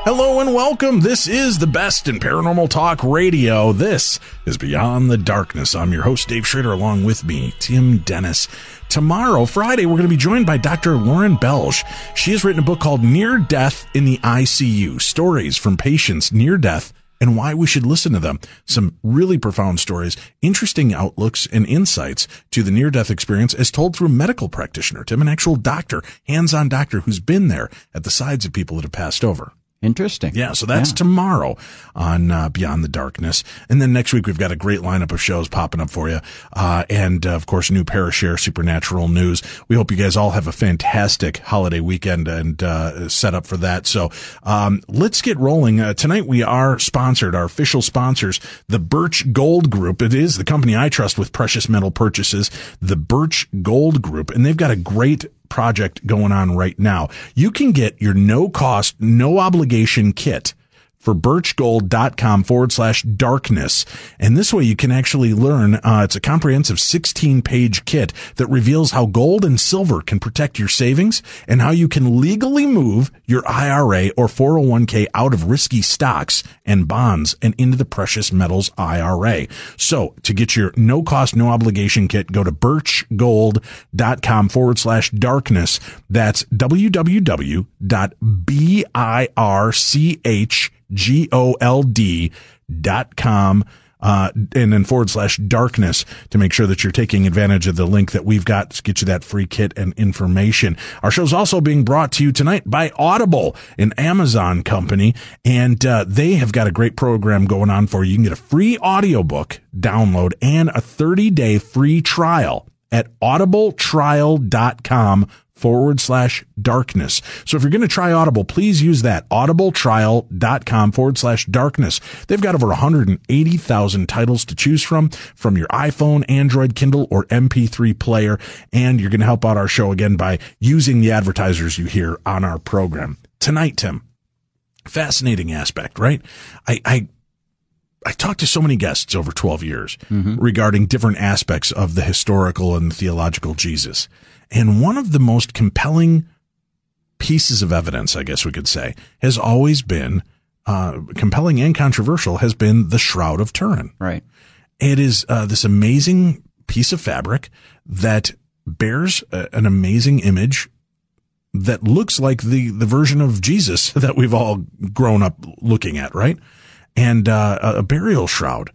Hello and welcome. This is the best in paranormal talk radio. This is Beyond the Darkness. I'm your host, Dave Schrader, along with me, Tim Dennis. Tomorrow, Friday, we're going to be joined by Dr. Lauren Belge. She has written a book called Near Death in the ICU, Stories from Patients Near Death and Why We Should Listen to Them. Some really profound stories, interesting outlooks and insights to the near-death experience as told through a medical practitioner, Tim, an actual doctor, hands-on doctor who's been there at the sides of people that have passed over. Interesting. Yeah, so that's tomorrow on Beyond the Darkness. And then next week, we've got a great lineup of shows popping up for you. And of course, new Parashare Supernatural news. We hope you guys all have a fantastic holiday weekend and set up for that. So let's get rolling. Tonight, we are sponsored, our official sponsors, the Birch Gold Group. It is the company I trust with precious metal purchases, the Birch Gold Group. And they've got a great project going on right now. You can get your no cost, no obligation kit for birchgold.com/darkness. And this way you can actually learn, it's a comprehensive 16-page kit that reveals how gold and silver can protect your savings and how you can legally move your IRA or 401k out of risky stocks and bonds and into the precious metals IRA. So to get your no cost, no obligation kit, go to birchgold.com/darkness. That's www.birchgold.com and then /darkness to make sure that you're taking advantage of the link that we've got to get you that free kit and information. Our show's also being brought to you tonight by Audible, an Amazon company, and they have got a great program going on for you. You can get a free audiobook download and a 30-day free trial at audibletrial.com/darkness. So if you're going to try Audible, please use that, audibletrial.com/darkness. They've got over 180,000 titles to choose from your iPhone, Android, Kindle, or MP3 player. And you're going to help out our show again by using the advertisers you hear on our program. Tonight, Tim, fascinating aspect, right? I talked to so many guests over 12 years regarding different aspects of the historical and theological Jesus. And one of the most compelling pieces of evidence, I guess we could say, has always been, compelling and controversial, has been the Shroud of Turin. Right. It is this amazing piece of fabric that bears an amazing image that looks like the version of Jesus that we've all grown up looking at, right? And a burial shroud.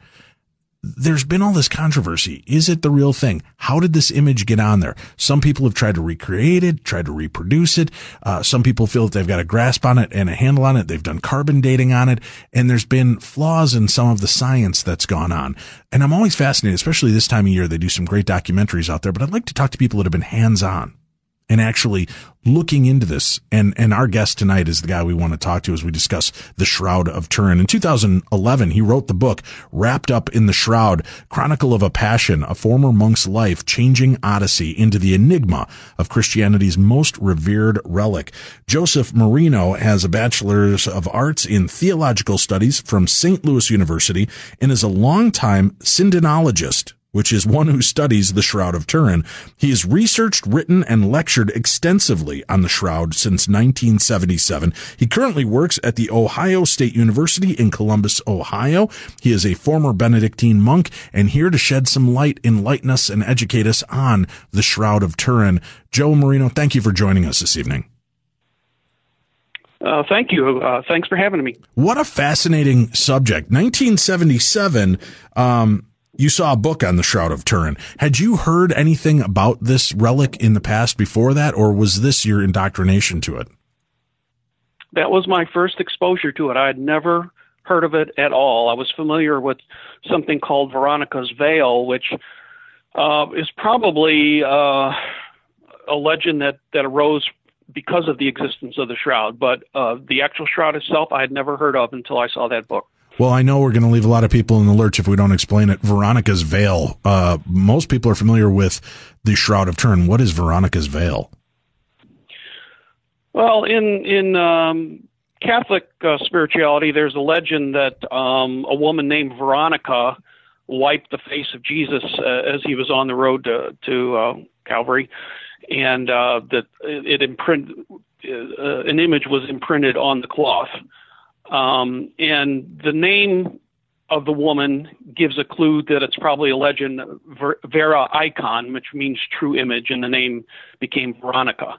There's been all this controversy. Is it the real thing? How did this image get on there? Some people have tried to recreate it, tried to reproduce it. Some people feel that they've got a grasp on it and a handle on it. They've done carbon dating on it. And there's been flaws in some of the science that's gone on. And I'm always fascinated, especially this time of year. They do some great documentaries out there, but I'd like to talk to people that have been hands-on and actually looking into this. And our guest tonight is the guy we want to talk to as we discuss the Shroud of Turin. In 2011, he wrote the book, Wrapped Up in the Shroud, Chronicle of a Passion, a Former Monk's Life, Changing Odyssey into the Enigma of Christianity's Most Revered Relic. Joseph Marino has a Bachelor's of Arts in Theological Studies from St. Louis University and is a longtime syndenologist, which is one who studies the Shroud of Turin. He has researched, written, and lectured extensively on the Shroud since 1977. He currently works at the Ohio State University in Columbus, Ohio. He is a former Benedictine monk and here to shed some light, enlighten us, and educate us on the Shroud of Turin. Joe Marino, thank you for joining us this evening. Thank you. Thanks for having me. What a fascinating subject. 1977, you saw a book on the Shroud of Turin. Had you heard anything about this relic in the past before that, or was this your indoctrination to it? That was my first exposure to it. I had never heard of it at all. I was familiar with something called Veronica's Veil, which is probably a legend that arose because of the existence of the Shroud. But the actual Shroud itself, I had never heard of until I saw that book. Well, I know we're going to leave a lot of people in the lurch if we don't explain it. Veronica's Veil. Most people are familiar with the Shroud of Turin. What is Veronica's Veil? Well, in Catholic spirituality, there's a legend that a woman named Veronica wiped the face of Jesus as he was on the road to Calvary, and that an image was imprinted on the cloth. And the name of the woman gives a clue that it's probably a legend, Vera Icon, which means true image, and the name became Veronica.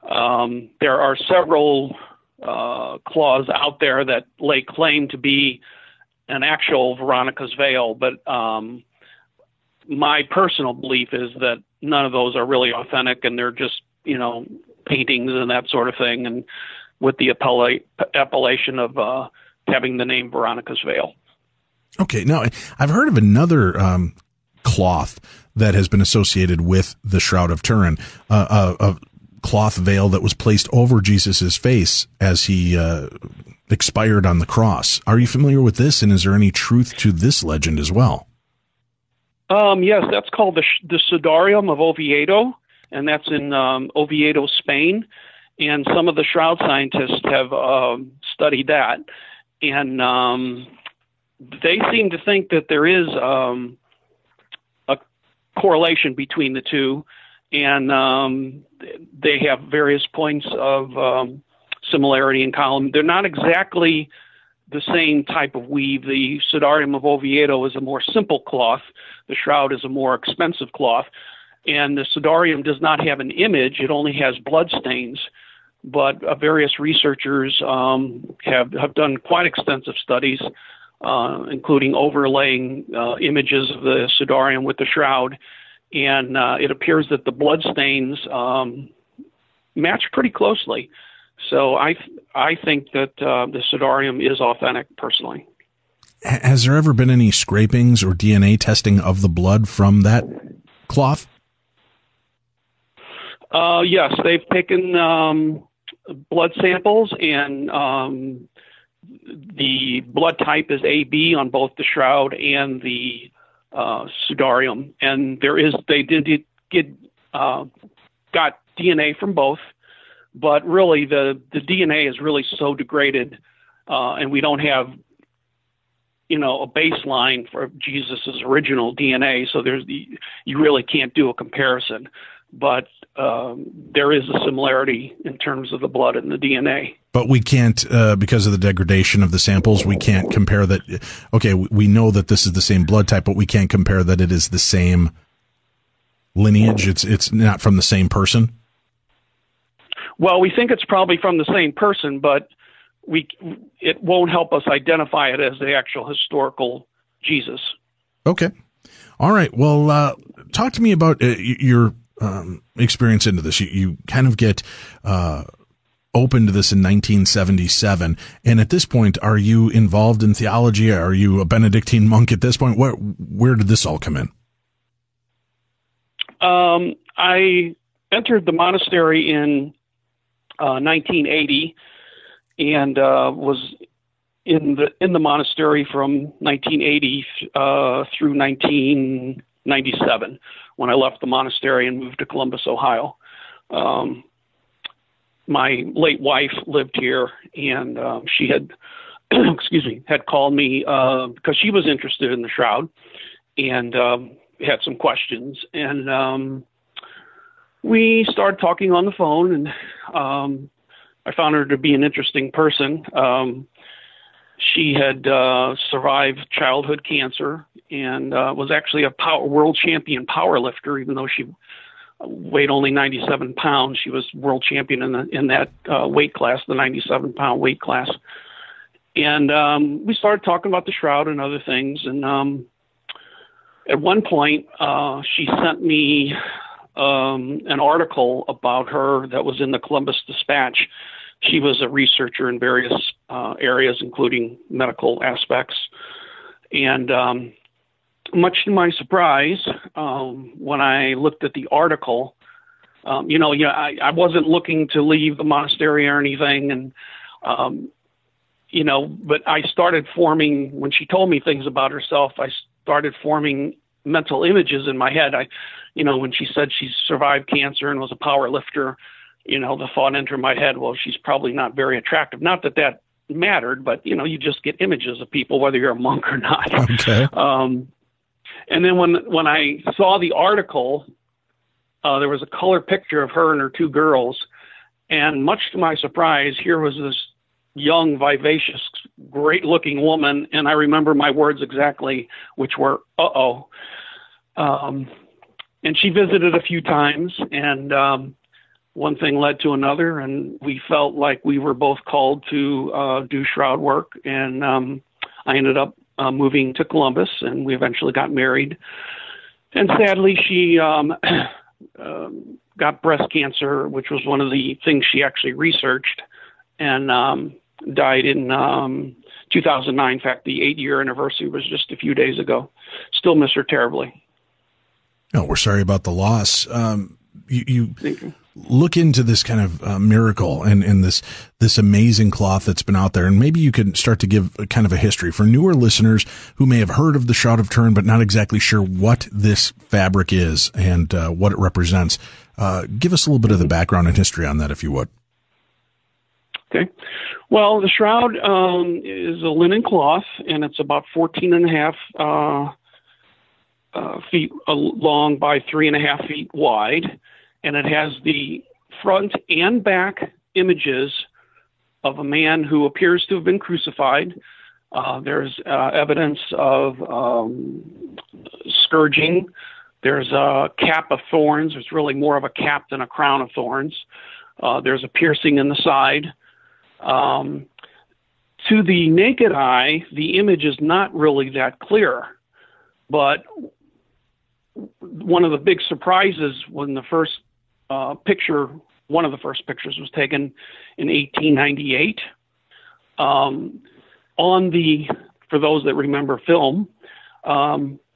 There are several claws out there that lay claim to be an actual Veronica's veil, but my personal belief is that none of those are really authentic, and they're just, paintings and that sort of thing, and with the appellation of having the name Veronica's veil. Okay, now I've heard of another cloth that has been associated with the Shroud of Turin, a cloth veil that was placed over Jesus's face as he expired on the cross. Are you familiar with this, and is there any truth to this legend as well? Yes, that's called the Sudarium of Oviedo, and that's in Oviedo, Spain. And some of the shroud scientists have studied that, and they seem to think that there is a correlation between the two, and they have various points of similarity in column. They're not exactly the same type of weave. The Sudarium of Oviedo is a more simple cloth. The shroud is a more expensive cloth. And the Sudarium does not have an image. It only has blood stains. But various researchers have done quite extensive studies, including overlaying images of the Sudarium with the shroud. And it appears that the blood stains match pretty closely. So I think that the Sudarium is authentic, personally. Has there ever been any scrapings or DNA testing of the blood from that cloth? Yes, they've taken blood samples, and the blood type is AB on both the shroud and the Sudarium, and got DNA from both, but really the DNA is really so degraded, and we don't have a baseline for Jesus's original DNA, so you really can't do a comparison. But there is a similarity in terms of the blood and the DNA. But we can't, because of the degradation of the samples, we can't compare that. Okay, we know that this is the same blood type, but we can't compare that it is the same lineage. It's not from the same person. Well, we think it's probably from the same person, but it won't help us identify it as the actual historical Jesus. Okay. All right. Well, talk to me about your experience into this. You kind of get open to this in 1977, and at this point, are you involved in theology? Are you a Benedictine monk at this point? Where did this all come in? I entered the monastery in 1980, and was in the monastery from 1980 through 1997, when I left the monastery and moved to Columbus, Ohio. My late wife lived here, and she had, had called me because she was interested in the shroud and had some questions. And we started talking on the phone, and I found her to be an interesting person. She had survived childhood cancer and was actually a world champion power lifter, even though she weighed only 97 pounds. She was world champion in that weight class, the 97-pound weight class. And we started talking about the shroud and other things. And at one point, she sent me an article about her that was in the Columbus Dispatch. She was a researcher in various areas, including medical aspects. And much to my surprise, when I looked at the article, I wasn't looking to leave the monastery or anything. And, but I started forming, when she told me things about herself, I started forming mental images in my head. When she said she survived cancer and was a power lifter, the thought entered my head, well, she's probably not very attractive. Not that that mattered, but, you just get images of people, whether you're a monk or not. Okay. And then when I saw the article, there was a color picture of her and her two girls. And much to my surprise, here was this young, vivacious great-looking woman, and I remember my words exactly, which were, uh-oh. And she visited a few times, and one thing led to another, and we felt like we were both called to do shroud work, and I ended up moving to Columbus, and we eventually got married. And sadly, she got breast cancer, which was one of the things she actually researched, and died in 2009. In fact, the 8-year anniversary was just a few days ago. Still miss her terribly. Oh, we're sorry about the loss. You Thank you. Look into this kind of miracle and this amazing cloth that's been out there, and maybe you could start to give a kind of a history for newer listeners who may have heard of the Shroud of Turin but not exactly sure what this fabric is and what it represents. Give us a little bit of the background and history on that, if you would. Okay. Well, the shroud is a linen cloth, and it's about 14 and a half feet long by 3.5 feet wide. And it has the front and back images of a man who appears to have been crucified. There's evidence of scourging. There's a cap of thorns. It's really more of a cap than a crown of thorns. There's a piercing in the side. To the naked eye, the image is not really that clear. But one of the big surprises when the first one of the first pictures was taken in 1898. For those that remember film,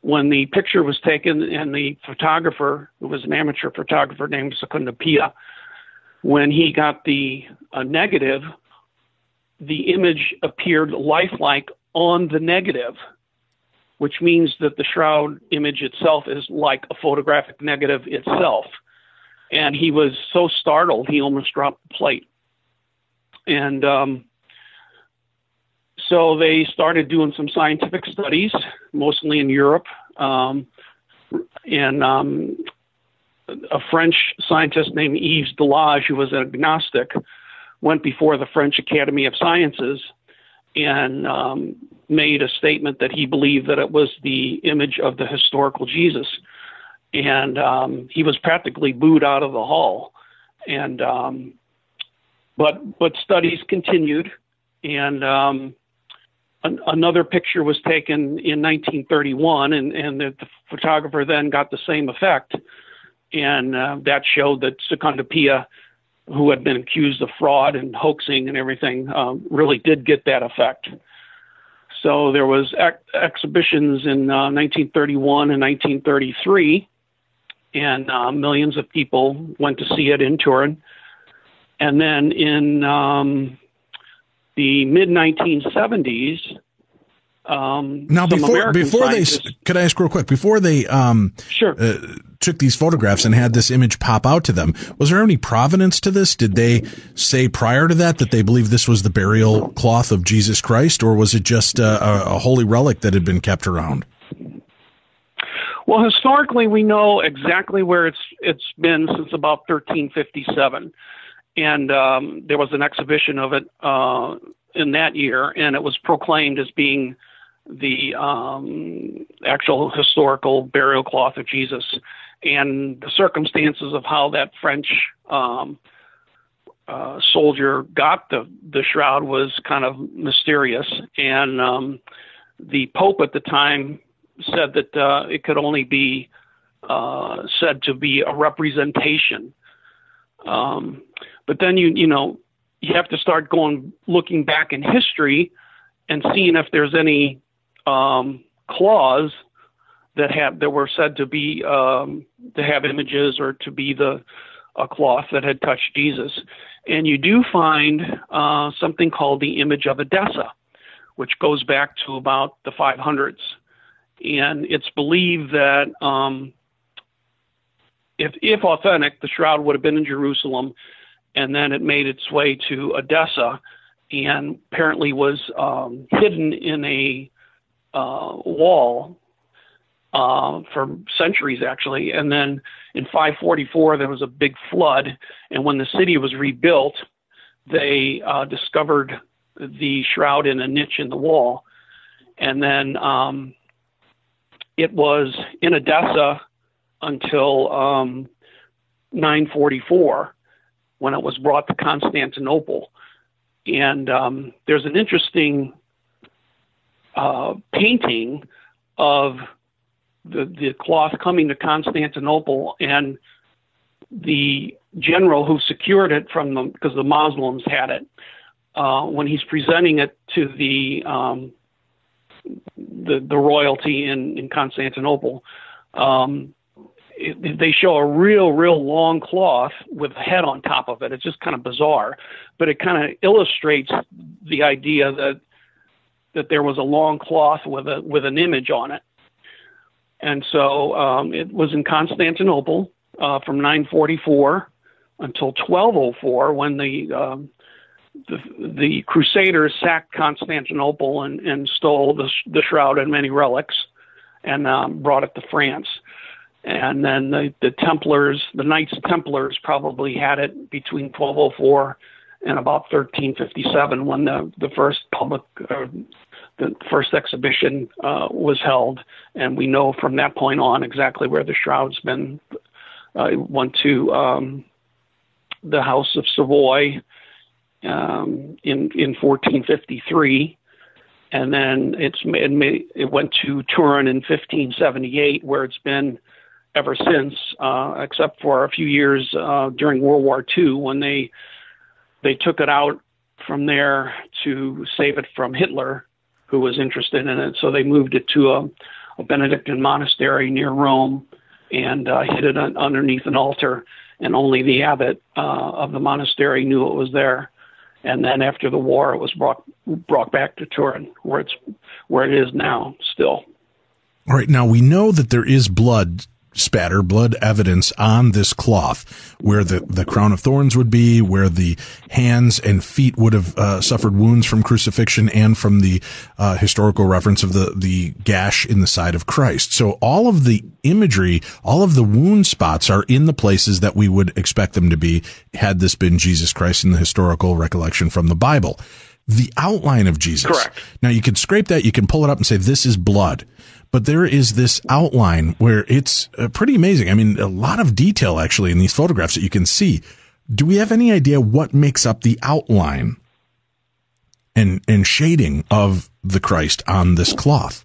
when the picture was taken and the photographer, who was an amateur photographer named Secondo Pia, when he got the negative, the image appeared lifelike on the negative, which means that the shroud image itself is like a photographic negative itself. And he was so startled, he almost dropped the plate. And so they started doing some scientific studies, mostly in Europe. And a French scientist named Yves Delage, who was an agnostic, went before the French Academy of Sciences and made a statement that he believed that it was the image of the historical Jesus. And he was practically booed out of the hall. And but studies continued, and another picture was taken in 1931, and the photographer then got the same effect, and that showed that Secondo Pia, who had been accused of fraud and hoaxing and everything, really did get that effect. So there was exhibitions in 1931 and 1933. And millions of people went to see it in Turin. And then in the mid-1970s, now before they could I ask real quick, before they sure. Took these photographs and had this image pop out to them, was there any provenance to this? Did they say prior to that they believed this was the burial cloth of Jesus Christ, or was it just a holy relic that had been kept around? Well, historically, we know exactly where it's been since about 1357, and there was an exhibition of it in that year, and it was proclaimed as being the actual historical burial cloth of Jesus. And the circumstances of how that French soldier got the shroud was kind of mysterious, and the Pope at the time said that it could only be said to be a representation. But then you have to start looking back in history and seeing if there's any claws that were said to be to have images or to be a cloth that had touched Jesus. And you do find something called the image of Edessa, which goes back to about the 500s. And it's believed that if authentic, the shroud would have been in Jerusalem, and then it made its way to Edessa, and apparently was hidden in a wall for centuries, actually. And then in 544, there was a big flood, and when the city was rebuilt, they discovered the shroud the shroud in a niche in the wall. And then it was in Edessa until 944, when it was brought to Constantinople. And there's an interesting painting of the cloth coming to Constantinople, and the general who secured it from them, because the Muslims had it, when he's presenting it to the royalty in Constantinople, they show a real long cloth with a head on top of it. It's just kind of bizarre, but it kind of illustrates the idea that there was a long cloth with an image on it. And so it was in Constantinople from 944 until 1204, when the Crusaders sacked Constantinople and stole the shroud and many relics, and brought it to France. And then the Templars, the Knights Templars, probably had it between 1204 and about 1357, when the first the first exhibition was held. And we know from that point on exactly where the shroud's been. It went to the House of Savoy in 1453. And then it went to Turin in 1578, where it's been ever since, except for a few years during World War II, when they took it out from there to save it from Hitler, who was interested in it. So they moved it to a Benedictine monastery near Rome and hid it underneath an altar, and only the abbot of the monastery knew it was there. And then after the war, it was brought back to Turin, where it is now still. All right. Now we know that there is blood evidence on this cloth, where the crown of thorns would be, where the hands and feet would have suffered wounds from crucifixion, and from the historical reference of the gash in the side of Christ. So all of the imagery, all of the wound spots are in the places that we would expect them to be, had this been Jesus Christ in the historical recollection from the Bible. The outline of Jesus. Correct. Now you can scrape that, you can pull it up and say, this is blood. But there is this outline where it's pretty amazing. I mean, a lot of detail actually in these photographs that you can see. Do we have any idea what makes up the outline and shading of the Christ on this cloth?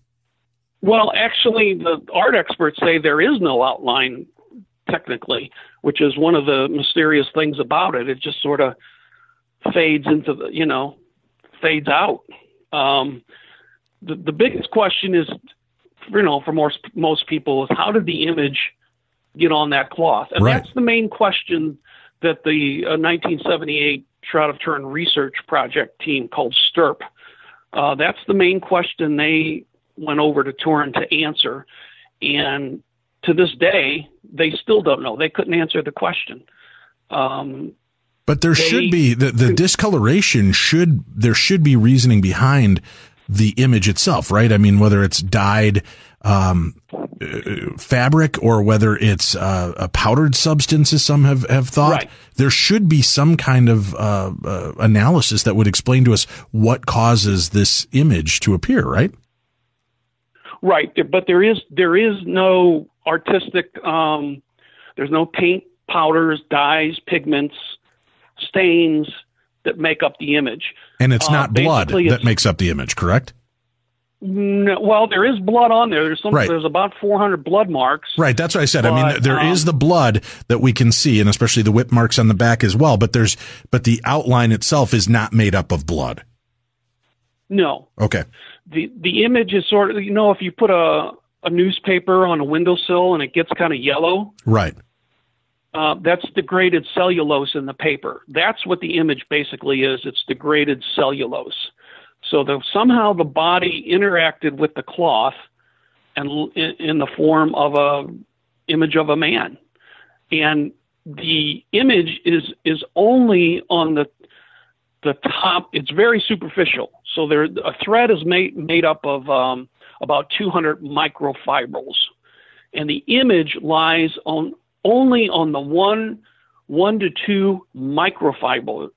Well, actually, the art experts say there is no outline technically, which is one of the mysterious things about it. It just sort of fades fades out. The biggest question is, for most people, is how did the image get on that cloth? And right. That's the main question that the 1978 Shroud of Turin research project team called STURP, that's the main question they went over to Turin to answer. And to this day, they still don't know. They couldn't answer the question. But there should be the discoloration there should be reasoning behind the image itself, right? I mean, whether it's dyed fabric or whether it's a powdered substance, as some have thought, right. There should be some kind of analysis that would explain to us what causes this image to appear, right? Right, but there is no artistic. There's no paint, powders, dyes, pigments, stains that make up the image. And it's not blood that makes up the image, correct? No, well, there is blood on there. There's about 400 blood marks. Right, that's what I said. But, I mean, there is the blood that we can see, and especially the whip marks on the back as well. But the outline itself is not made up of blood. No. Okay. The image is sort of, if you put a newspaper on a windowsill and it gets kind of yellow. Right. That's degraded cellulose in the paper. That's what the image basically is. It's degraded cellulose. So somehow the body interacted with the cloth and in the form of a image of a man. And the image is only on the top. It's very superficial. So a thread is made up of about 200 microfibrils. And the image lies only on the one to two microfibrils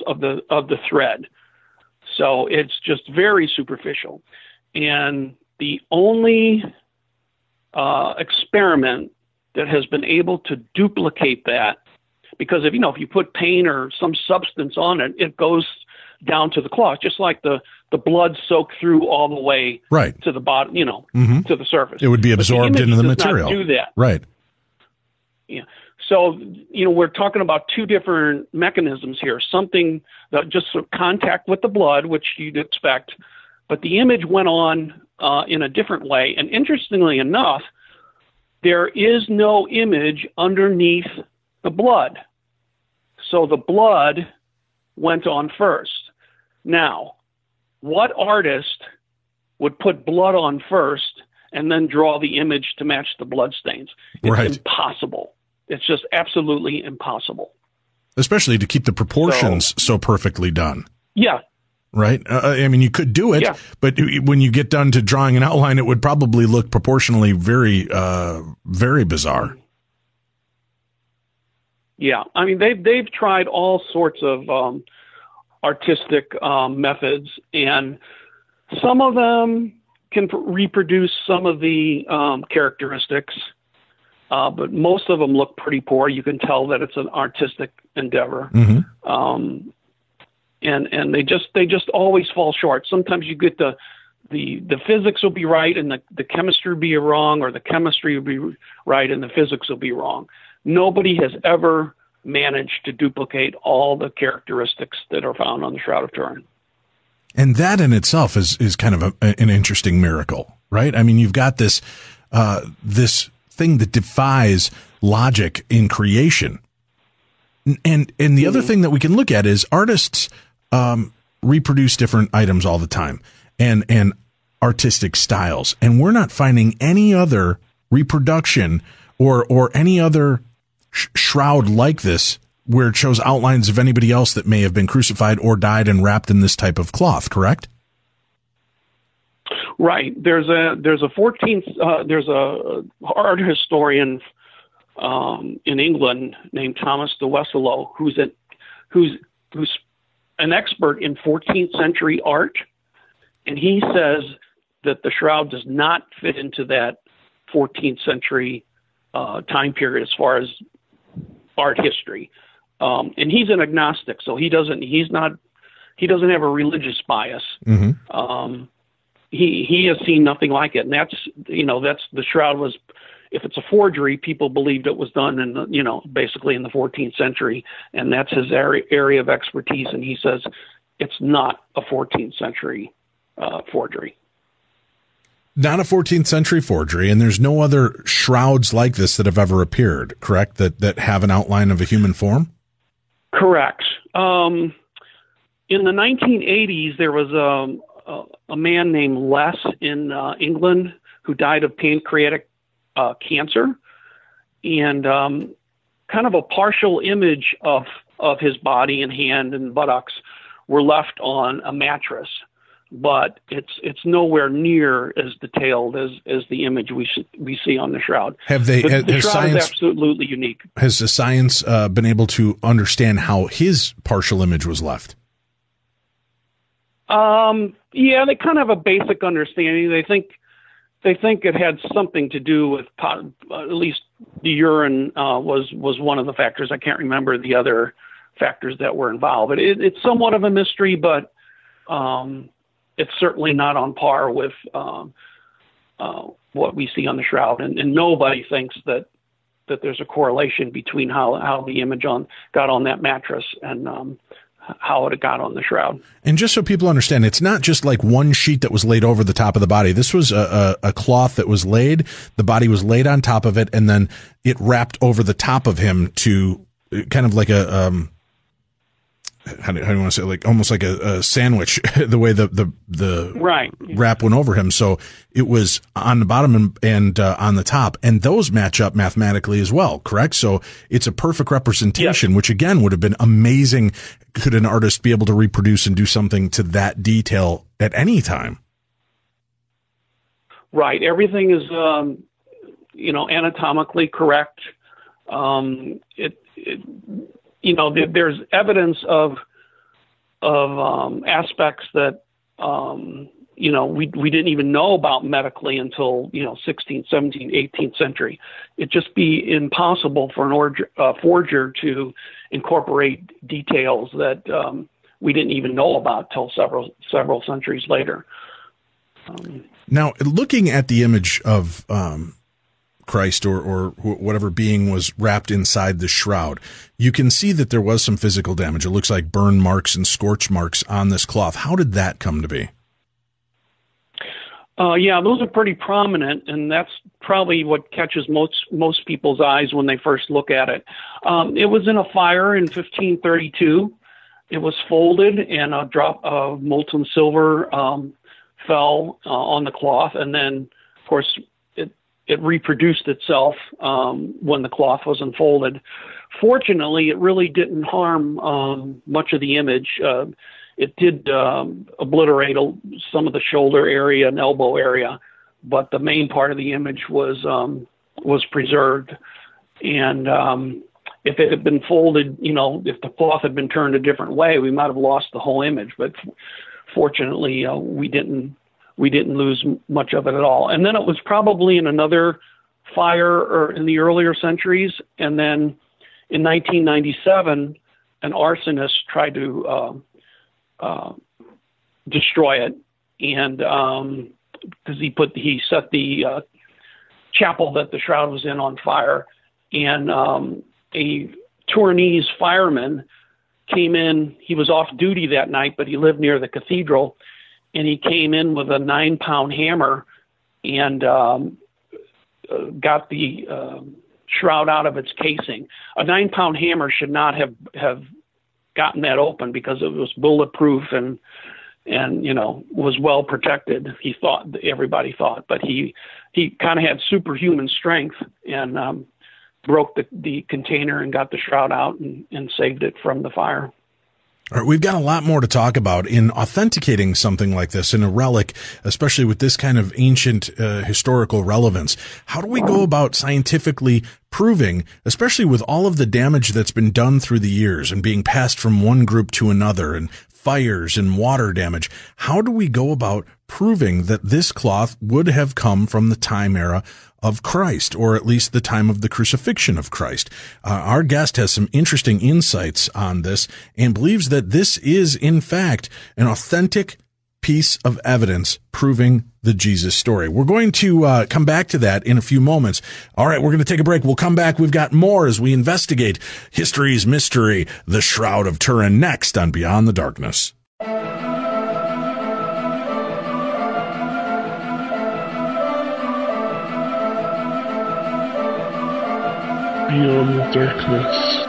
of the thread. So it's just very superficial. And the only experiment that has been able to duplicate that, because if you put paint or some substance on it, it goes down to the cloth, just like the blood soaked through all the way right to the bottom, to the surface. It would be absorbed into the material. Not do that. Right. Yeah. So, we're talking about two different mechanisms here. Something that just sort of contact with the blood, which you'd expect, but the image went on in a different way. And interestingly enough, there is no image underneath the blood. So the blood went on first. Now, what artist would put blood on first and then draw the image to match the blood stains? It's impossible. It's just absolutely impossible. Especially to keep the proportions so perfectly done. Yeah. Right? You could do it, but when you get done to drawing an outline, it would probably look proportionally very, very bizarre. Yeah. They've tried all sorts of artistic methods, and some of them can reproduce some of the characteristics, but most of them look pretty poor. You can tell that it's an artistic endeavor. Mm-hmm. And they just always fall short. Sometimes you get the physics will be right and the chemistry will be wrong, or the chemistry will be right and the physics will be wrong. Nobody has ever managed to duplicate all the characteristics that are found on the Shroud of Turin. And that in itself is kind of an interesting miracle, right? You've got this thing that defies logic in creation. And the other thing that we can look at is artists reproduce different items all the time and artistic styles. And we're not finding any other reproduction or any other shroud like this where it shows outlines of anybody else that may have been crucified or died and wrapped in this type of cloth, correct? Right. There's a art historian in England named Thomas de Wesselo, who's an expert in 14th century art, and he says that the shroud does not fit into that 14th century time period as far as art history. And he's an agnostic, so he doesn't have a religious bias. Mm-hmm. He has seen nothing like it, and that's the shroud was. If it's a forgery, people believed it was done in basically in the 14th century, and that's his area of expertise. And he says it's not a 14th century forgery. Not a 14th century forgery, and there's no other shrouds like this that have ever appeared, correct? That have an outline of a human form? Correct. In the 1980s, there was a man named Les in England who died of pancreatic cancer, and kind of a partial image of his body and hand and buttocks were left on a mattress, but it's nowhere near as detailed as the image we see on the shroud. The shroud is absolutely unique. Has the science been able to understand how his partial image was left? Yeah, they kind of have a basic understanding. They think it had something to do with at least the urine was one of the factors. I can't remember the other factors that were involved. But it's somewhat of a mystery, but it's certainly not on par with what we see on the shroud. And nobody thinks that there's a correlation between how the image got on that mattress and how it got on the shroud. And just so people understand, it's not just like one sheet that was laid over the top of the body. This was a cloth that was laid, the body was laid on top of it, and then it wrapped over the top of him to kind of like a, how do you want to say, like almost like a sandwich, the way the right wrap went over him. So it was on the bottom and on the top, and those match up mathematically as well, correct? So it's a perfect representation, yes. Which again would have been amazing. Could an artist be able to reproduce and do something to that detail at any time? Right. Everything is, anatomically correct. There's evidence of aspects that we didn't even know about medically until 16th, 17th, 18th century. It'd just be impossible for a forger to incorporate details that we didn't even know about till several centuries later. Now, looking at the image of Christ or whatever being was wrapped inside the shroud, you can see that there was some physical damage. It looks like burn marks and scorch marks on this cloth. How did that come to be? Yeah, those are pretty prominent, and that's probably what catches most people's eyes when they first look at it. It was in a fire in 1532. It was folded, and a drop of molten silver fell on the cloth, and then, of course, it reproduced itself when the cloth was unfolded. Fortunately, it really didn't harm much of the image. It did obliterate some of the shoulder area and elbow area, but the main part of the image was preserved. And if it had been folded, if the cloth had been turned a different way, we might have lost the whole image. But fortunately, we didn't lose much of it at all. And then it was probably in another fire or in the earlier centuries. And then in 1997, an arsonist tried to destroy it, and because he set the chapel that the shroud was in on fire, and a Tournese fireman came in. He was off duty that night, but he lived near the cathedral, and he came in with a 9-pound hammer and got the shroud out of its casing. A 9-pound hammer should not have gotten that open because it was bulletproof and was well protected. Everybody thought, but he kind of had superhuman strength and broke the container and got the shroud out and saved it from the fire. All right, we've got a lot more to talk about in authenticating something like this in a relic, especially with this kind of ancient historical relevance. How do we go about scientifically proving, especially with all of the damage that's been done through the years and being passed from one group to another and fires and water damage, how do we go about proving that this cloth would have come from the time era of Christ, or at least the time of the crucifixion of Christ? Our guest has some interesting insights on this and believes that this is, in fact, an authentic piece of evidence proving the Jesus story. We're going to come back to that in a few moments. All right, we're going to take a break. We'll come back. We've got more as we investigate history's mystery, the Shroud of Turin, next on Beyond the Darkness. Beyond the Darkness.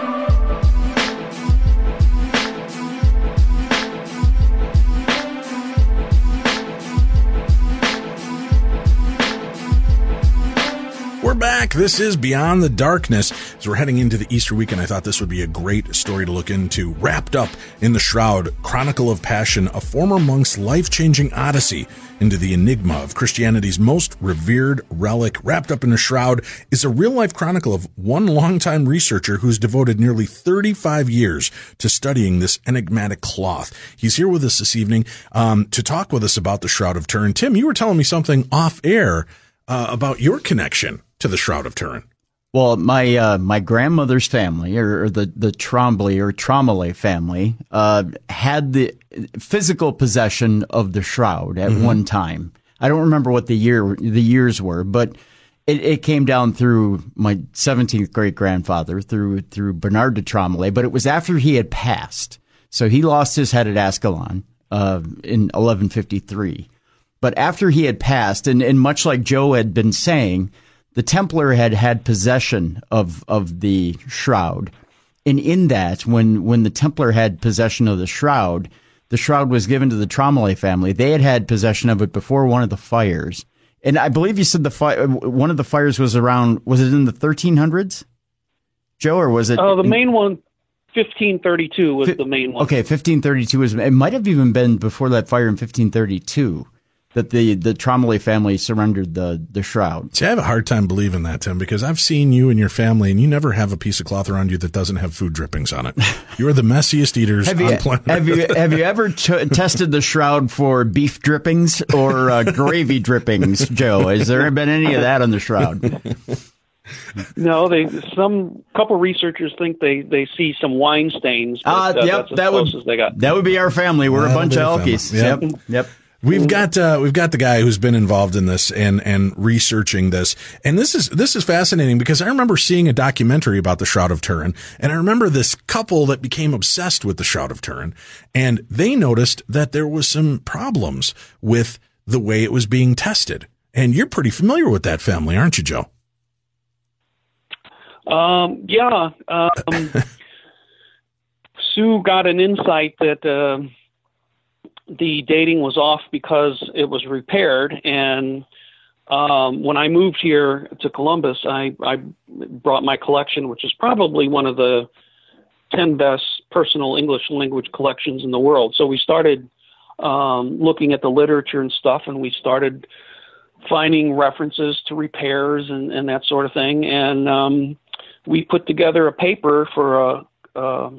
We're back. This is Beyond the Darkness. As we're heading into the Easter weekend, I thought this would be a great story to look into. Wrapped up in the Shroud, Chronicle of Passion, a former monk's life-changing odyssey into the enigma of Christianity's most revered relic. Wrapped up in a shroud is a real-life chronicle of one longtime researcher who's devoted nearly 35 years to studying this enigmatic cloth. He's here with us this evening to talk with us about the Shroud of Turin. Tim, you were telling me something off-air about your connection to the Shroud of Turin. Well, my grandmother's family, or the Trombley or Trombley family, had the physical possession of the shroud at one time. I don't remember what the years were, but it came down through my 17th great grandfather, through Bernard de Trombley, but it was after he had passed. So he lost his head at Ascalon in 1153. But after he had passed, and much like Joe had been saying, the Templar had possession of the shroud. And in that, when the Templar had possession of the shroud was given to the Trombley family. They had possession of it before one of the fires. And I believe you said one of the fires was it in the 1300s, Joe, or was it? The main one, 1532 was the main one. Okay, 1532 it might have even been before that fire in 1532. that the Trombley family surrendered the shroud. See, I have a hard time believing that, Tim, because I've seen you and your family, and you never have a piece of cloth around you that doesn't have food drippings on it. You are the messiest eaters on planet Earth. Have you ever tested the shroud for beef drippings or gravy drippings, Joe? Has there been any of that on the shroud? No, couple researchers think they see some wine stains. But, that's as close as they got. That would be our family. We're a bunch of Elkies. Yep. We've got the guy who's been involved in this and researching this. And this is fascinating because I remember seeing a documentary about the Shroud of Turin, and I remember this couple that became obsessed with the Shroud of Turin, and they noticed that there was some problems with the way it was being tested. And you're pretty familiar with that family, aren't you, Joe? Yeah. Sue got an insight that the dating was off because it was repaired. And when I moved here to Columbus, I brought my collection, which is probably one of the 10 best personal English language collections in the world. So we started looking at the literature and stuff, and we started finding references to repairs and that sort of thing. And we put together a paper for a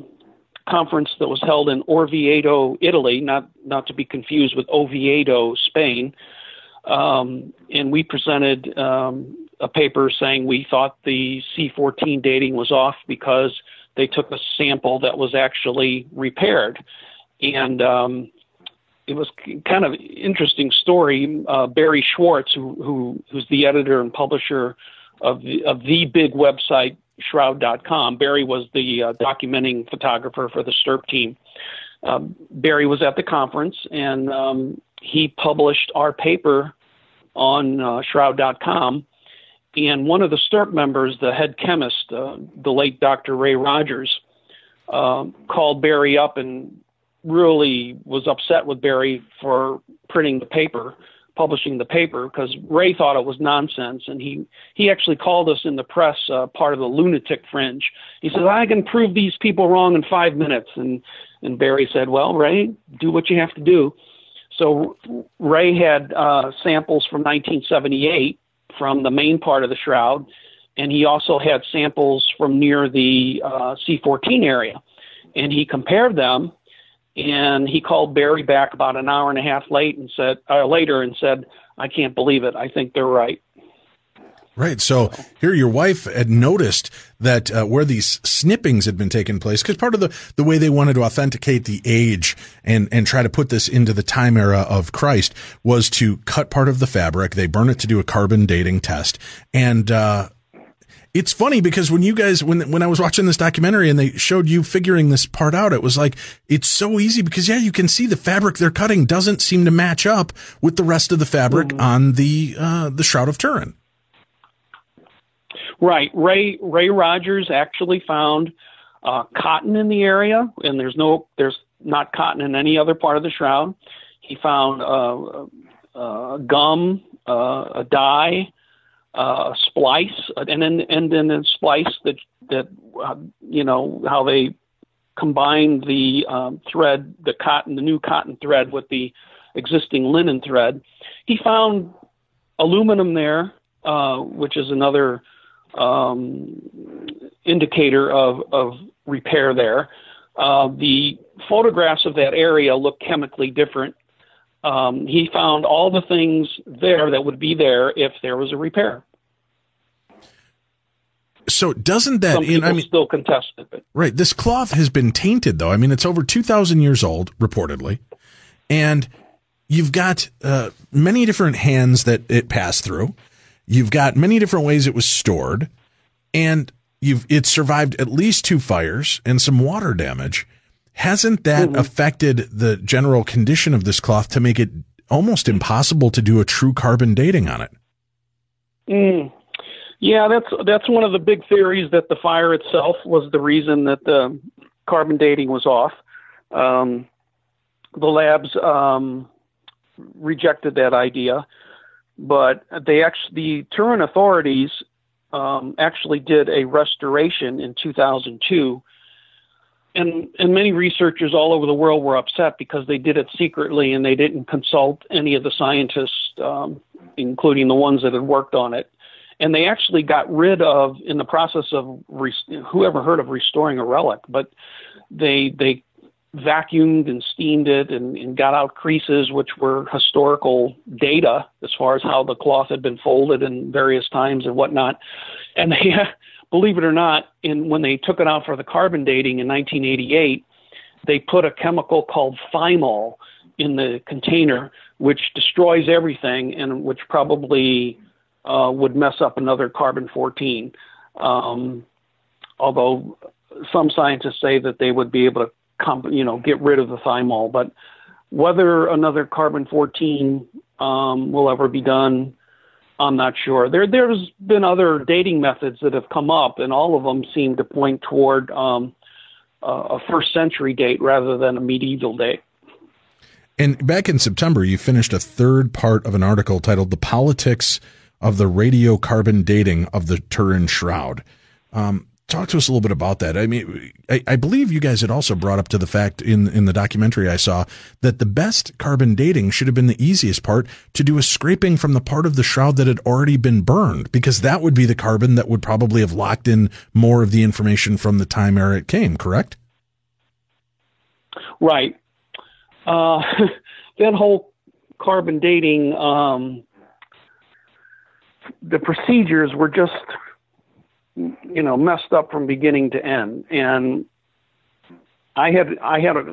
conference that was held in Orvieto, Italy, not to be confused with Oviedo, Spain. And we presented a paper saying we thought the C14 dating was off because they took a sample that was actually repaired. And it was kind of interesting story. Barry Schwartz, who's the editor and publisher of the big website, Shroud.com. Barry was the documenting photographer for the STURP team. Barry was at the conference, and he published our paper on Shroud.com. And one of the STURP members, the head chemist, the late Dr. Ray Rogers, called Barry up and really was upset with Barry for printing the paper, publishing the paper, because Ray thought it was nonsense. And he actually called us in the press part of the lunatic fringe. He said, I can prove these people wrong in 5 minutes. And Barry said, well, Ray, do what you have to do. So Ray had samples from 1978 from the main part of the shroud, and he also had samples from near the C14 area. And he compared them, and he called Barry back about an hour and a half later and said, I can't believe it. I think they're right. Right. So here your wife had noticed that where these snippings had been taking place, because part of the way they wanted to authenticate the age and try to put this into the time era of Christ was to cut part of the fabric. They burn it to do a carbon dating test. And it's funny because when you guys, when I was watching this documentary and they showed you figuring this part out, it was like, it's so easy because, yeah, you can see the fabric they're cutting doesn't seem to match up with the rest of the fabric on the Shroud of Turin. Right. Ray Rogers actually found cotton in the area, and there's not cotton in any other part of the shroud. He found gum, a dye, a splice, and then a splice that how they combined the thread, the new cotton thread with the existing linen thread. He found aluminum there, which is another indicator of repair there. The photographs of that area look chemically different. He found all the things there that would be there if there was a repair. So doesn't that, some people still contest it. Right. This cloth has been tainted though. I mean, it's over 2,000 years old, reportedly. And you've got many different hands that it passed through. You've got many different ways it was stored, and it survived at least 2 fires and some water damage. Hasn't that affected the general condition of this cloth to make it almost impossible to do a true carbon dating on it? Yeah, that's one of the big theories, that the fire itself was the reason that the carbon dating was off. The labs rejected that idea. But the Turin authorities actually did a restoration in 2002 and many researchers all over the world were upset because they did it secretly and they didn't consult any of the scientists, including the ones that had worked on it. And they actually got rid of, in the process of, whoever heard of restoring a relic, but they vacuumed and steamed it and got out creases, which were historical data as far as how the cloth had been folded in various times and whatnot. And they, believe it or not, when they took it out for the carbon dating in 1988, they put a chemical called thymol in the container, which destroys everything and which probably would mess up another carbon-14. Although some scientists say that they would be able to get rid of the thymol, but whether another carbon-14 will ever be done, I'm not sure. There's been other dating methods that have come up, and all of them seem to point toward a first century date rather than a medieval date. And back in September, you finished a third part of an article titled "The Politics of the Radiocarbon Dating of the Turin Shroud." Talk to us a little bit about that. I mean, I believe you guys had also brought up to the fact in the documentary I saw that the best carbon dating should have been the easiest part, to do a scraping from the part of the shroud that had already been burned, because that would be the carbon that would probably have locked in more of the information from the time era it came, correct? Right. That whole carbon dating, the procedures were just, messed up from beginning to end. And I had,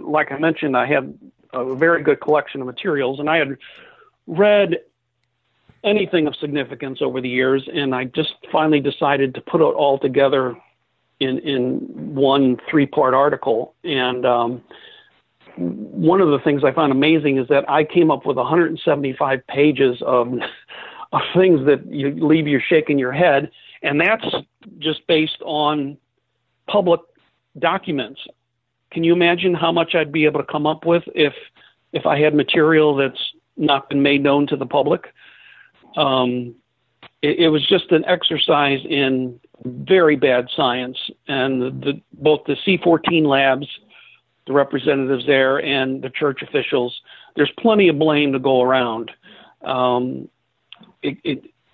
like I mentioned, I had a very good collection of materials, and I had read anything of significance over the years, and I just finally decided to put it all together in one 3-part article. And one of the things I found amazing is that I came up with 175 pages of things that you leave you shaking your head, and that's just based on public documents. Can you imagine how much I'd be able to come up with if I had material that's not been made known to the public? It was just an exercise in very bad science, and both the C14 labs, the representatives there, and the church officials, there's plenty of blame to go around.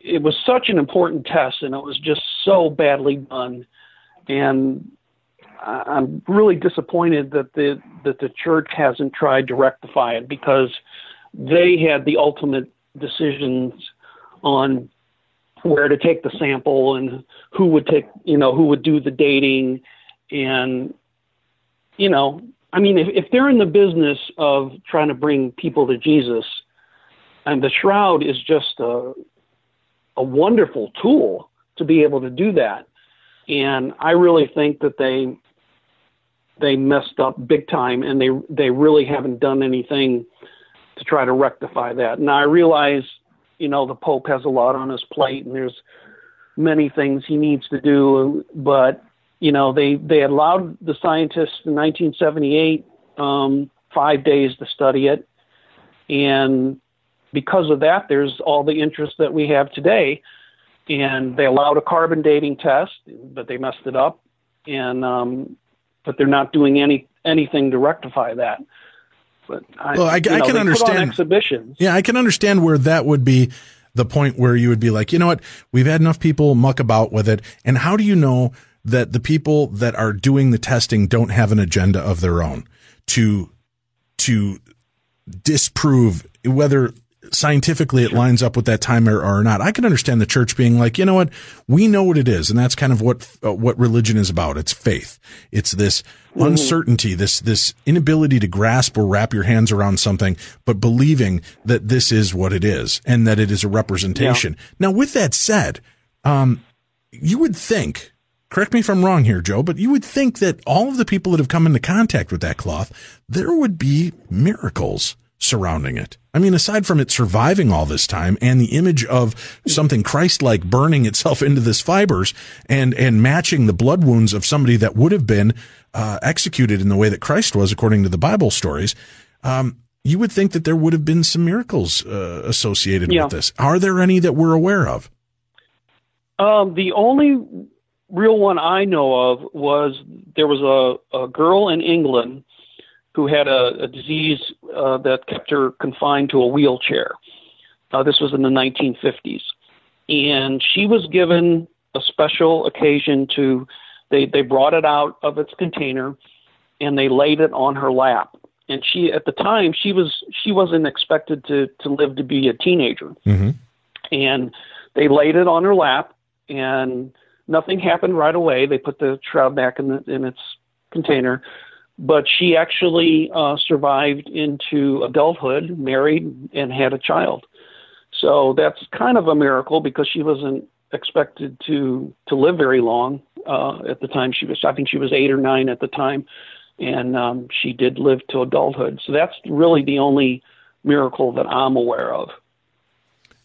It was such an important test, and it was just so badly done. And I'm really disappointed that the church hasn't tried to rectify it, because they had the ultimate decisions on where to take the sample and who would do the dating. And, if they're in the business of trying to bring people to Jesus, and the shroud is just a wonderful tool to be able to do that. And I really think that they messed up big time, and they really haven't done anything to try to rectify that. Now I realize, the Pope has a lot on his plate, and there's many things he needs to do, but they allowed the scientists in 1978 5 days to study it, and because of that, there's all the interest that we have today. And they allowed a carbon dating test, but they messed it up. And but they're not doing anything to rectify that. But I can understand. Put on exhibitions. Yeah, I can understand where that would be the point where you would be like, you know what, we've had enough people muck about with it. And how do you know that the people that are doing the testing don't have an agenda of their own to disprove whether scientifically it lines up with that time era or not? I can understand the church being like, you know what, we know what it is. And that's kind of what religion is about. It's faith. It's this uncertainty, this inability to grasp or wrap your hands around something, but believing that this is what it is and that it is a representation. Yeah. Now, with that said, you would think, correct me if I'm wrong here, Joe, but you would think that all of the people that have come into contact with that cloth, there would be miracles surrounding it. I mean, aside from it surviving all this time and the image of something Christ-like burning itself into this fibers and matching the blood wounds of somebody that would have been executed in the way that Christ was, according to the Bible stories, you would think that there would have been some miracles associated with this. Are there any that we're aware of? The only real one I know of was there was a girl in England who had a disease that kept her confined to a wheelchair. This was in the 1950s. And she was given a special occasion to, they brought it out of its container and they laid it on her lap. And she, at the time, she wasn't expected to live to be a teenager. Mm-hmm. And they laid it on her lap and nothing happened right away. They put the shroud back in its container, but she actually survived into adulthood, married, and had a child. So that's kind of a miracle because she wasn't expected to live very long at the time. I think she was 8 or 9 at the time, and she did live to adulthood. So that's really the only miracle that I'm aware of.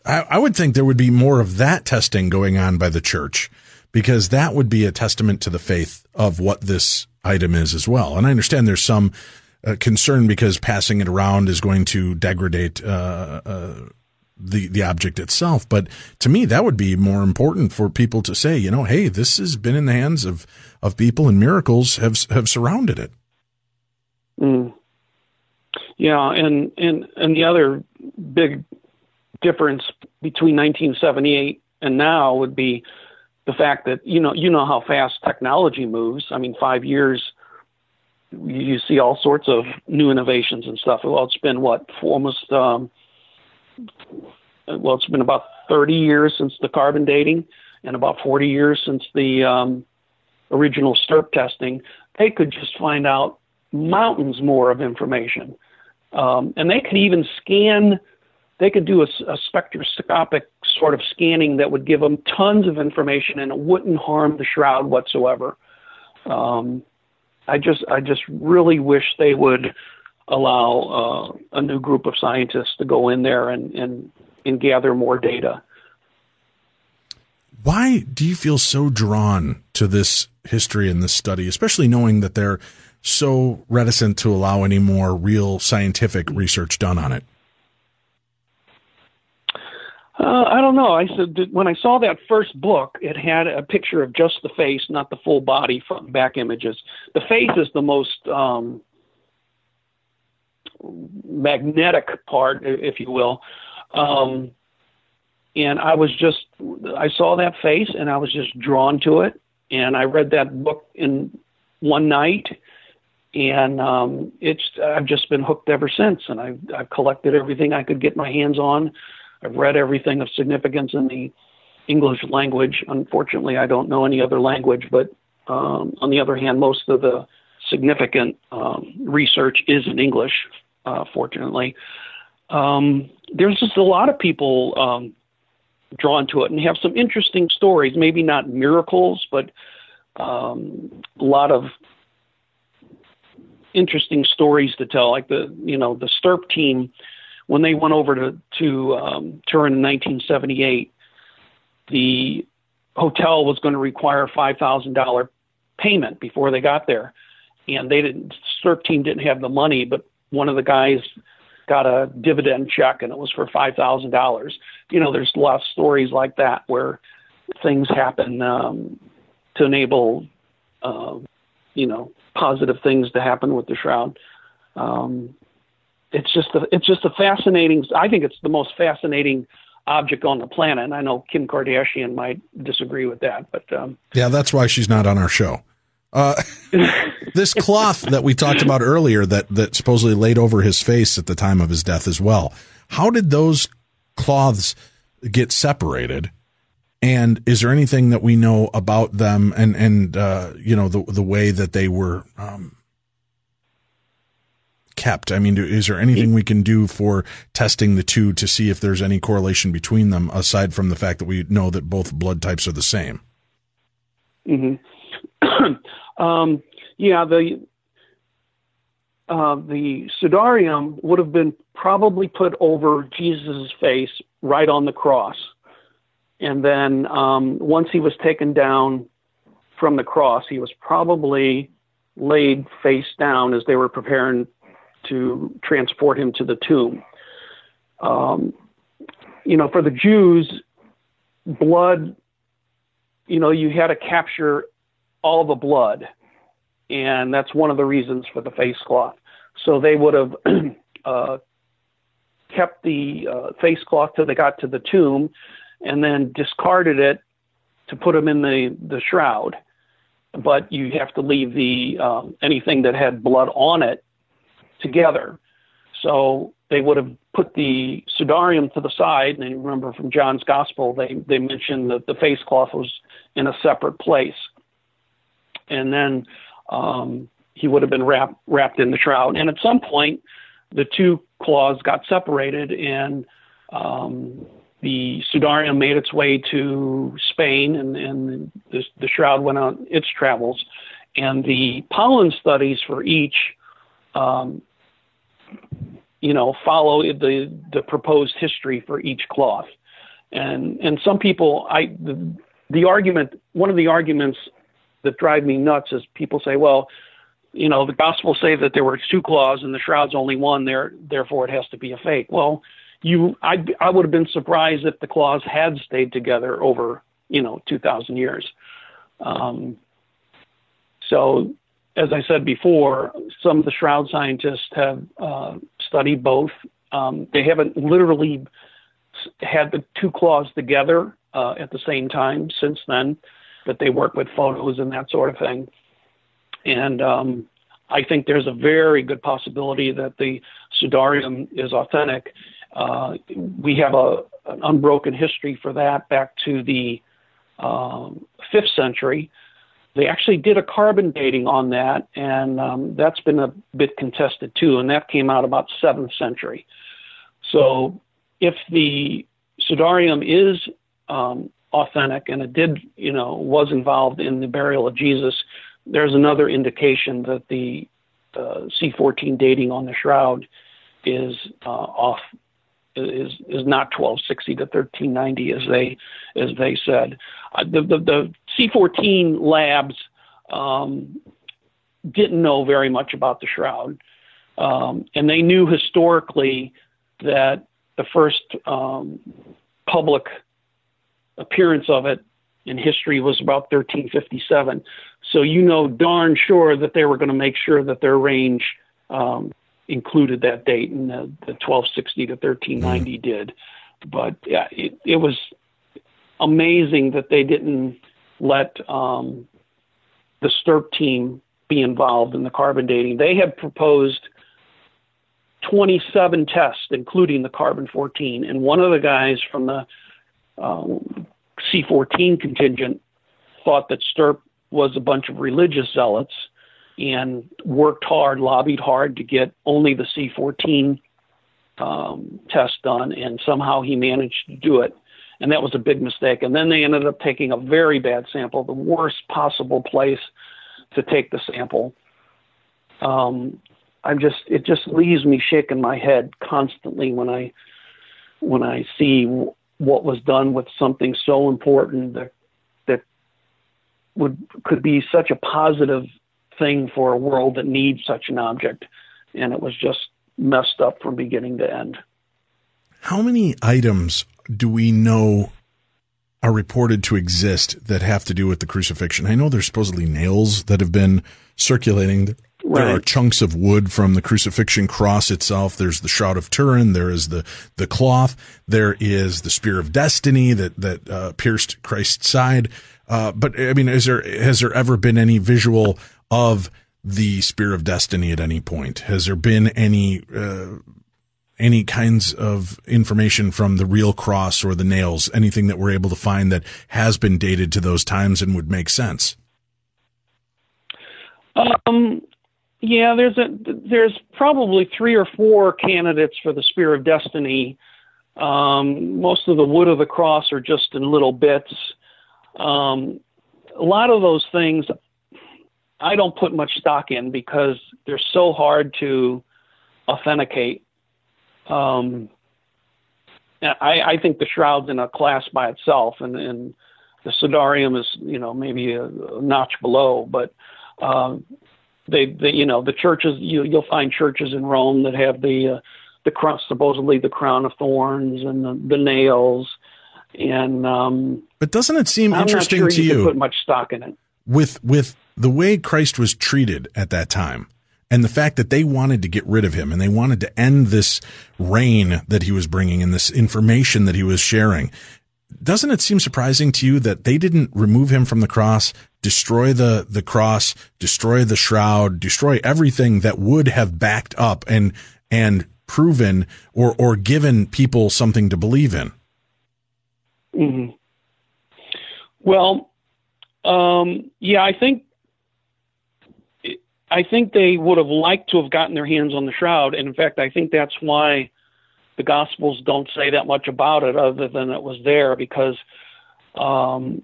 I would think there would be more of that testing going on by the church, because that would be a testament to the faith of what this item is as well. And I understand there's some concern because passing it around is going to degrade the object itself. But to me, that would be more important for people to say, you know, hey, this has been in the hands of people and miracles have surrounded it. Mm. Yeah. And the other big difference between 1978 and now would be the fact that, you know how fast technology moves. I mean, 5 years, you see all sorts of new innovations and stuff. Well, it's been it's been about 30 years since the carbon dating and about 40 years since the original STIRP testing. They could just find out mountains more of information. And they could even they could do a spectroscopic sort of scanning that would give them tons of information and it wouldn't harm the shroud whatsoever. I just really wish they would allow a new group of scientists to go in there and gather more data. Why do you feel so drawn to this history and this study, especially knowing that they're so reticent to allow any more real scientific research done on it? I don't know. I said when I saw that first book, it had a picture of just the face, not the full body front and back images. The face is the most magnetic part, if you will. And I saw that face and I was just drawn to it. And I read that book in one night, and I've just been hooked ever since. And I've collected everything I could get my hands on. I've read everything of significance in the English language. Unfortunately, I don't know any other language, but on the other hand, most of the significant research is in English, fortunately. There's just a lot of people drawn to it and have some interesting stories, maybe not miracles, but a lot of interesting stories to tell, like the STIRP team. When they went over to Turin in 1978, the hotel was going to require a $5,000 payment before they got there. And STIRP team didn't have the money, but one of the guys got a dividend check and it was for $5,000. There's a lot of stories like that where things happen to enable, positive things to happen with the shroud. It's just a fascinating. I think it's the most fascinating object on the planet. And I know Kim Kardashian might disagree with that, but yeah, that's why she's not on our show. This cloth that we talked about earlier that supposedly laid over his face at the time of his death as well. How did those cloths get separated? And is there anything that we know about them and the way that they were kept? I mean, is there anything we can do for testing the two to see if there's any correlation between them, aside from the fact that we know that both blood types are the same? Mm-hmm. The sudarium would have been probably put over Jesus' face right on the cross. And then once he was taken down from the cross, he was probably laid face down as they were preparing to transport him to the tomb. For the Jews, blood you had to capture all the blood, and that's one of the reasons for the face cloth. So they would have kept the face cloth till they got to the tomb, and then discarded it to put them in the shroud. But you have to leave the anything that had blood on it together. So they would have put the sudarium to the side, and you remember from John's Gospel, they mentioned that the face cloth was in a separate place. And then he would have been wrapped in the shroud. And at some point, the two cloths got separated, and the sudarium made its way to Spain, and the shroud went on its travels. And the pollen studies for each, follow the proposed history for each cloth. And some people, one of the arguments that drive me nuts is people say, well, the Gospels say that there were two cloths and the shroud's only one there, therefore it has to be a fake. Well, I would have been surprised if the cloths had stayed together over, 2,000 years. So, as I said before, some of the shroud scientists have studied both. They haven't literally had the two cloths together at the same time since then, but they work with photos and that sort of thing. And I think there's a very good possibility that the sudarium is authentic. We have an unbroken history for that back to the 5th century. They actually did a carbon dating on that, and that's been a bit contested too, and that came out about 7th century. So if the sudarium is authentic and it did, was involved in the burial of Jesus, there's another indication that the C14 dating on the shroud is off, is not 1260 to 1390 as they said. The C14 labs didn't know very much about the shroud, and they knew historically that the first public appearance of it in history was about 1357. So darn sure that they were going to make sure that their range included that date, and the 1260 to 1390 did. But yeah, it was amazing that they didn't let the STURP team be involved in the carbon dating. They had proposed 27 tests, including the carbon-14, and one of the guys from the C14 contingent thought that STURP was a bunch of religious zealots and lobbied hard to get only the C14 test done, and somehow he managed to do it. And that was a big mistake. And then they ended up taking a very bad sample, the worst possible place to take the sample. It just leaves me shaking my head constantly when I see what was done with something so important that could be such a positive thing for a world that needs such an object, and it was just messed up from beginning to end. How many items do we know are reported to exist that have to do with the crucifixion? I know there's supposedly nails that have been circulating. Right. There are chunks of wood from the crucifixion cross itself. There's the Shroud of Turin. There is the cloth. There is the Spear of Destiny that pierced Christ's side. But I mean, has there ever been any visual of the Spear of Destiny at any point? Has there been any kinds of information from the real cross or the nails, anything that we're able to find that has been dated to those times and would make sense? Yeah, there's probably 3 or 4 candidates for the Spear of Destiny. Most of the wood of the cross are just in little bits. A lot of those things I don't put much stock in because they're so hard to authenticate. I think the shroud's in a class by itself, and the sudarium is, maybe a notch below. But the churches, you'll find churches in Rome that have the crown, supposedly the crown of thorns, and the nails, and But doesn't it seem I'm interesting not sure to you you could put much stock in it. with the way Christ was treated at that time and the fact that they wanted to get rid of him and they wanted to end this reign that he was bringing and this information that he was sharing? Doesn't it seem surprising to you that they didn't remove him from the cross, destroy the cross, destroy the shroud, destroy everything that would have backed up and proven or given people something to believe in? Mm-hmm. Well, yeah, I think they would have liked to have gotten their hands on the shroud. And in fact, I think that's why the Gospels don't say that much about it other than it was there, because, the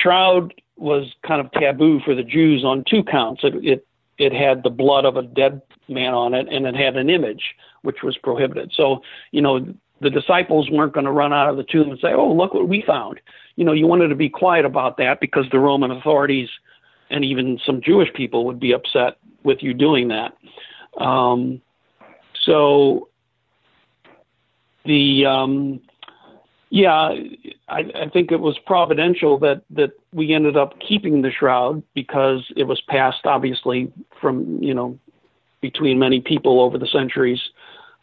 shroud was kind of taboo for the Jews on two counts. It had the blood of a dead man on it, and it had an image, which was prohibited. So, the disciples weren't going to run out of the tomb and say, "Oh, look what we found." You wanted to be quiet about that because the Roman authorities and even some Jewish people would be upset with you doing that. I think it was providential that we ended up keeping the shroud because it was passed, obviously, from, between many people over the centuries.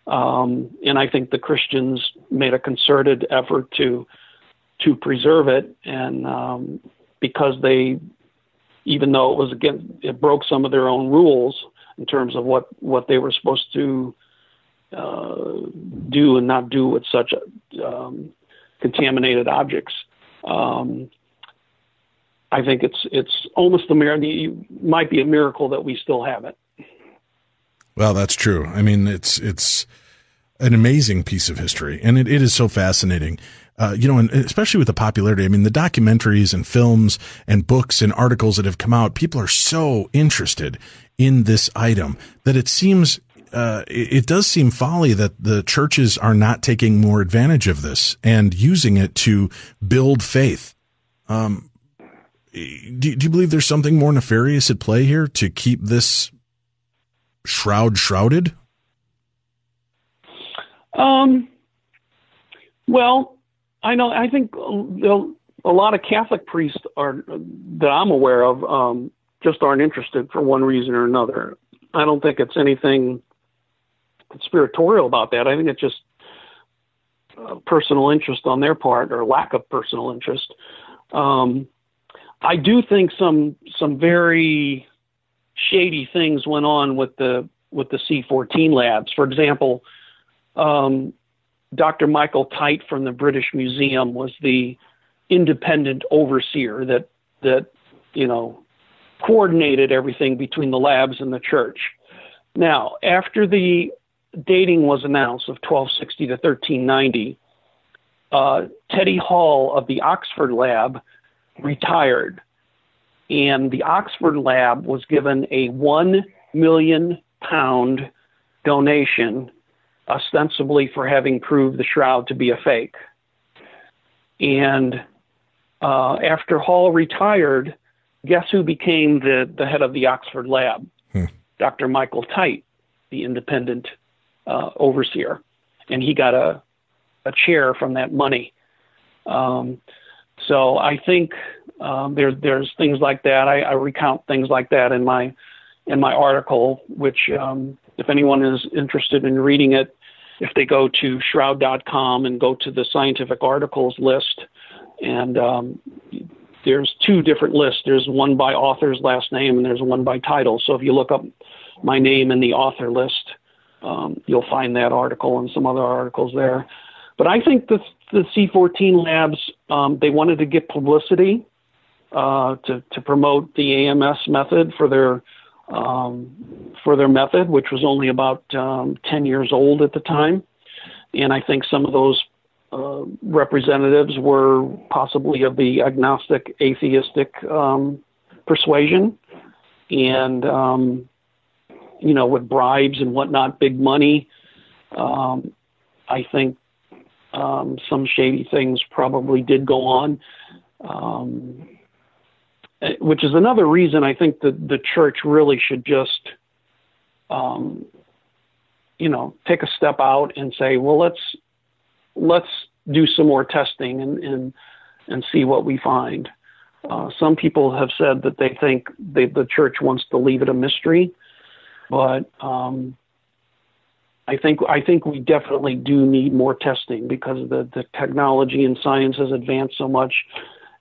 And I think the Christians made a concerted effort to preserve it. And because even though it broke some of their own rules in terms of what they were supposed to do and not do with such contaminated objects. I think it's almost might be a miracle that we still have it. Well, that's true. I mean, it's an amazing piece of history, and it is so fascinating. And especially with the popularity, I mean, the documentaries and films and books and articles that have come out, people are so interested in this item that it seems, it does seem folly that the churches are not taking more advantage of this and using it to build faith. Do you believe there's something more nefarious at play here to keep this shrouded? Well, I think a lot of Catholic priests that I'm aware of, just aren't interested for one reason or another. I don't think it's anything conspiratorial about that. I think it's just personal interest on their part, or lack of personal interest. I do think some very shady things went on with the C14 labs. For example, Dr. Michael Tite from the British Museum was the independent overseer that coordinated everything between the labs and the church. Now, after the dating was announced of 1260 to 1390, Teddy Hall of the Oxford lab retired, and the Oxford lab was given a £1 million donation, ostensibly for having proved the shroud to be a fake. And after Hall retired, guess who became the head of the Oxford lab? Dr. Michael Tite, the independent overseer. And he got a chair from that money. So I think there's things like that. I recount things like that in my article, which if anyone is interested in reading it, if they go to shroud.com and go to the scientific articles list, and there's two different lists. There's one by author's last name and there's one by title. So if you look up my name in the author list, you'll find that article and some other articles there. But I think the C14 labs, they wanted to get publicity to promote the AMS method for their method, which was only about 10 years old at the time. And I think some of those representatives were possibly of the agnostic, atheistic persuasion. And, with bribes and whatnot, big money, I think some shady things probably did go on, which is another reason I think that the church really should just, take a step out and say, well, let's do some more testing and see what we find. Some people have said that they think the church wants to leave it a mystery, but I think we definitely do need more testing because the technology and science has advanced so much,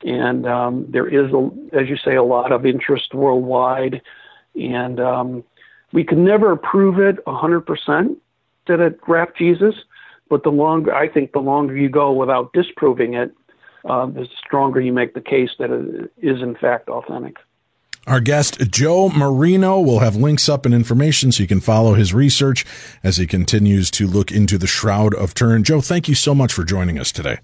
and there is, as you say, a lot of interest worldwide, and we can never prove it 100% that it wrapped Jesus, but the longer you go without disproving it, the stronger you make the case that it is in fact authentic. Our guest, Joe Marino, will have links up and information so you can follow his research as he continues to look into the Shroud of Turin. Joe, thank you so much for joining us today.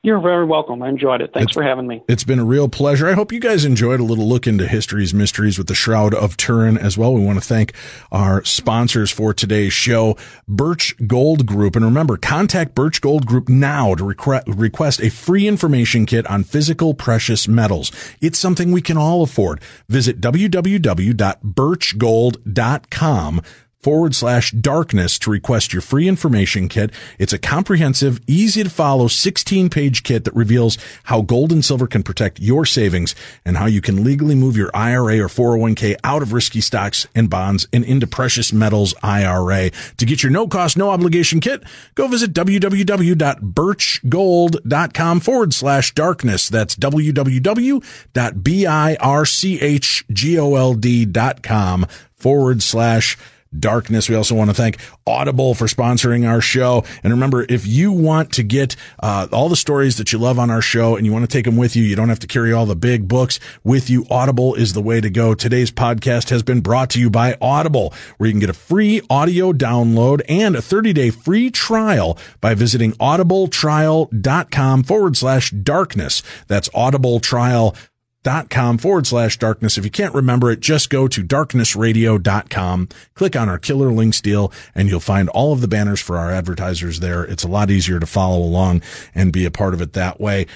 You're very welcome. I enjoyed it. Thanks for having me. It's been a real pleasure. I hope you guys enjoyed a little look into history's mysteries with the Shroud of Turin as well. We want to thank our sponsors for today's show, Birch Gold Group. And remember, contact Birch Gold Group now to request a free information kit on physical precious metals. It's something we can all afford. Visit www.birchgold.com/darkness to request your free information kit. It's a comprehensive, easy to follow 16-page kit that reveals how gold and silver can protect your savings and how you can legally move your IRA or 401k out of risky stocks and bonds and into precious metals IRA. To get your no-cost, no-obligation kit, go visit www.birchgold.com/darkness. That's www.birchgold.com/darkness. We also want to thank Audible for sponsoring our show. And remember, if you want to get all the stories that you love on our show and you want to take them with you, you don't have to carry all the big books with you. Audible is the way to go. Today's podcast has been brought to you by Audible, where you can get a free audio download and a 30-day free trial by visiting audibletrial.com/darkness. That's audibletrial.com/darkness. If you can't remember it, just go to darknessradio.com, click on our Killer Links deal, and you'll find all of the banners for our advertisers there. It's a lot easier to follow along and be a part of it that way.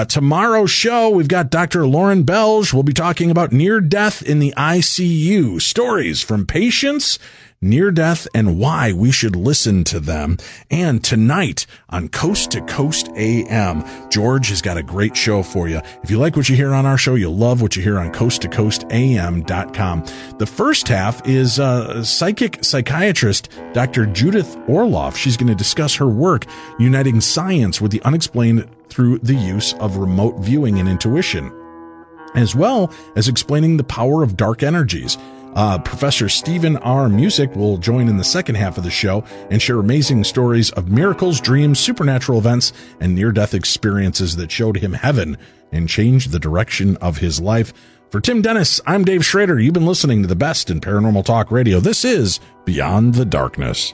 Tomorrow's show, we've got Dr. Lauren Belge. We'll be talking about near death in the ICU, stories from patients near death and why we should listen to them. And tonight on Coast to Coast AM, George has got a great show for you. If you like what you hear on our show, you'll love what you hear on coasttocoastam.com. The first half is psychiatrist Dr. Judith Orloff. She's going to discuss her work uniting science with the unexplained through the use of remote viewing and intuition, as well as explaining the power of dark energies. Professor Stephen R. Music will join in the second half of the show and share amazing stories of miracles, dreams, supernatural events, and near-death experiences that showed him heaven and changed the direction of his life. For Tim Dennis, I'm Dave Schrader. You've been listening to the best in paranormal talk radio. This is Beyond the Darkness.